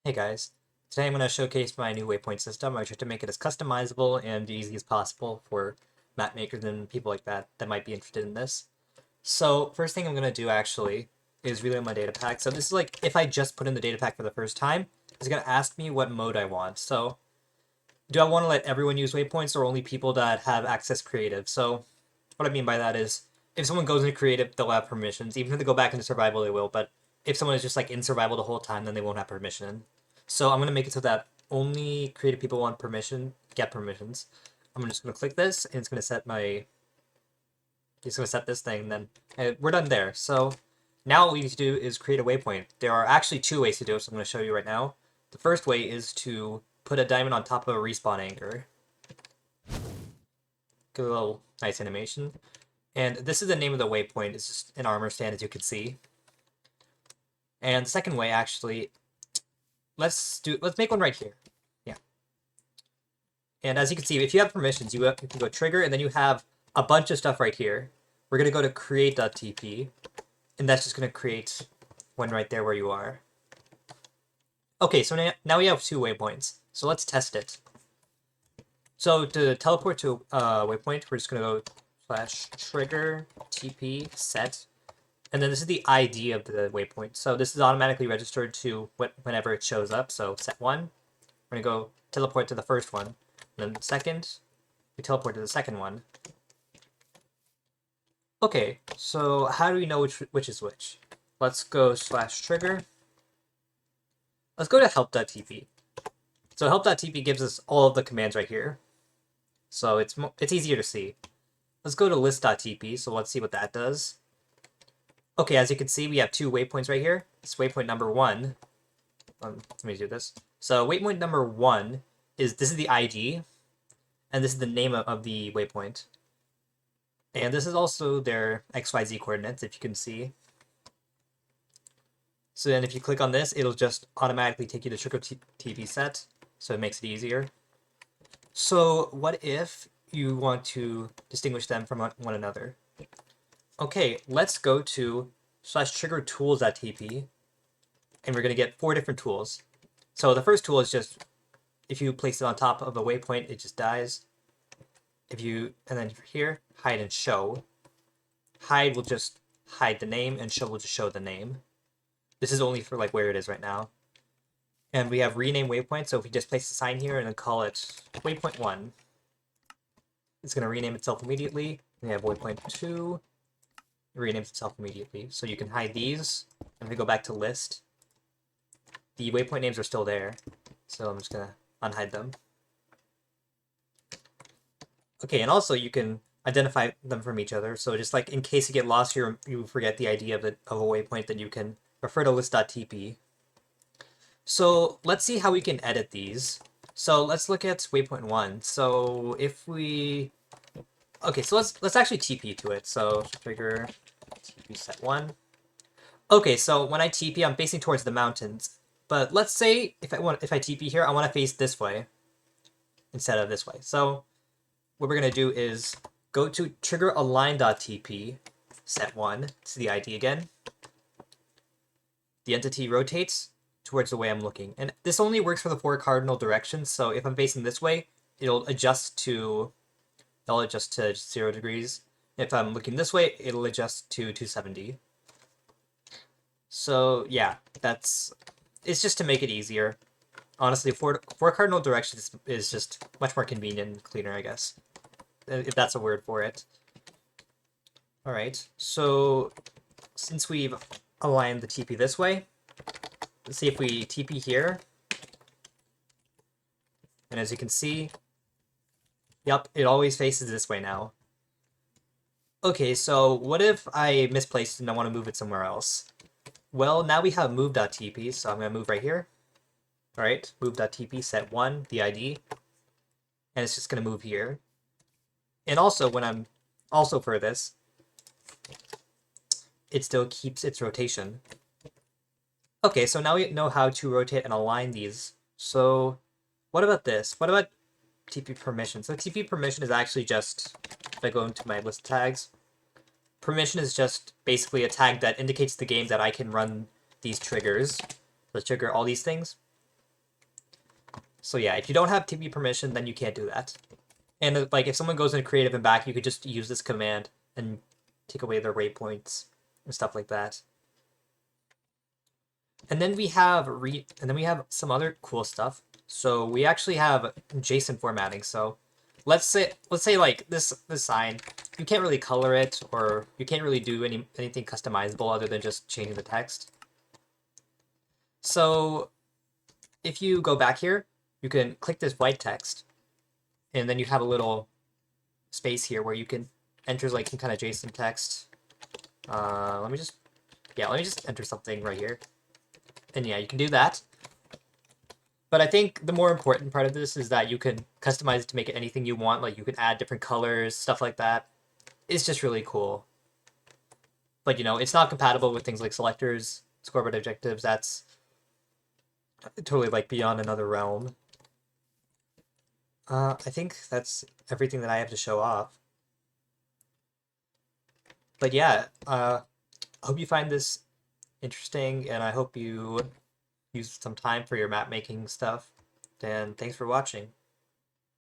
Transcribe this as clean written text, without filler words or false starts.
Hey guys, today I'm going to showcase my new Waypoint system. I try to make it as customizable and easy as possible for map makers and people like that might be interested in this. So first thing I'm going to do actually is reload my data pack. So this is like if I just put in the data pack for the first time, it's going to ask me what mode I want. So do I want to let everyone use Waypoints or only people that have access creative? So what I mean by that is if someone goes into creative, they'll have permissions. Even if they go back into survival, they will. But if someone is just like in survival the whole time, then they won't have permission. So I'm gonna make it so that only creative people want permission, get permissions. I'm just gonna click this, and it's gonna set my. It's gonna set this thing. And then we're done there. So now what we need to do is create a waypoint. There are actually two ways to do it. So I'm gonna show you right now. The first way is to put a diamond on top of a respawn anchor. Get a little nice animation. And this is the name of the waypoint. It's just an armor stand, as you can see. And the second way, actually, let's make one right here. Yeah. And as you can see, if you have permissions, you can go trigger, and then you have a bunch of stuff right here. We're gonna go to create.tp, and that's just gonna create one right there where you are. Okay, so now we have two waypoints. So let's test it. So to teleport to waypoint, we're just gonna go /trigger tp set. And then this is the ID of the waypoint. So this is automatically registered to whenever it shows up. So set 1. We're going to go teleport to the first one. And then second, we teleport to the second one. Okay, so how do we know which is which? Let's go /trigger. Let's go to help.tp. So help.tp gives us all of the commands right here. So it's easier to see. Let's go to list.tp. So let's see what that does. Okay, as you can see, we have two waypoints right here. It's waypoint number 1. Let me do this. So waypoint number 1 this is the ID, and this is the name of the waypoint. And this is also their XYZ coordinates, if you can see. So then if you click on this, it'll just automatically take you to Trigger TV set, so it makes it easier. So what if you want to distinguish them from one another? Okay, let's go to /trigger_tools.tp, and we're going to get 4 different tools. So the first tool is just, if you place it on top of a waypoint, it just dies. And then here, hide and show. Hide will just hide the name, and show will just show the name. This is only for like where it is right now. And we have rename waypoint, so if we just place a sign here and then call it waypoint 1, it's going to rename itself immediately. We have waypoint 2, it renames itself immediately. So you can hide these, and if we go back to list, the waypoint names are still there. So I'm just going to unhide them. Okay, and also you can identify them from each other. So just like in case you get lost here, you forget the idea of a waypoint, then you can refer to list.tp. So let's see how we can edit these. So let's look at waypoint 1. So if we... Okay, so let's actually TP to it. So trigger TP set 1. Okay, so when I TP, I'm facing towards the mountains. But let's say if I TP here, I want to face this way instead of this way. So what we're going to do is go to trigger align.tp, set 1, it's the ID again. The entity rotates towards the way I'm looking. And this only works for the 4 cardinal directions, so if I'm facing this way, it'll adjust to 0 degrees. If I'm looking this way, it'll adjust to 270. So yeah, it's just to make it easier. Honestly, 4 cardinal directions is just much more convenient and cleaner, I guess, if that's a word for it. Alright, so since we've aligned the TP this way, let's see if we TP here. And as you can see, yep, it always faces this way now. Okay, so what if I misplaced it and I want to move it somewhere else? Well, now we have move.tp, so I'm going to move right here. Alright, move.tp, set 1, the ID. And it's just going to move here. And also, when I'm also for this, it still keeps its rotation. Okay, so now we know how to rotate and align these. So what about this? What about TP permission? So TP permission is actually just, if I go into my list tags, permission is just basically a tag that indicates the game that I can run these triggers. Let's trigger all these things. So yeah, if you don't have TP permission, then you can't do that. And like if someone goes into creative and back, you could just use this command and take away their waypoints and stuff like that. And then we have some other cool stuff. So we actually have JSON formatting. So let's say like this sign, you can't really color it, or you can't really do anything customizable other than just changing the text. So if you go back here, you can click this white text, and then you have a little space here where you can enter like some kind of JSON text. Let me just enter something right here. And yeah, you can do that. But I think the more important part of this is that you can customize it to make it anything you want. Like you can add different colors, stuff like that. It's just really cool. But you know, it's not compatible with things like selectors, scoreboard objectives. That's totally like beyond another realm. I think that's everything that I have to show off. But yeah, I hope you find this interesting, and I hope you use some time for your map making stuff. And thanks for watching.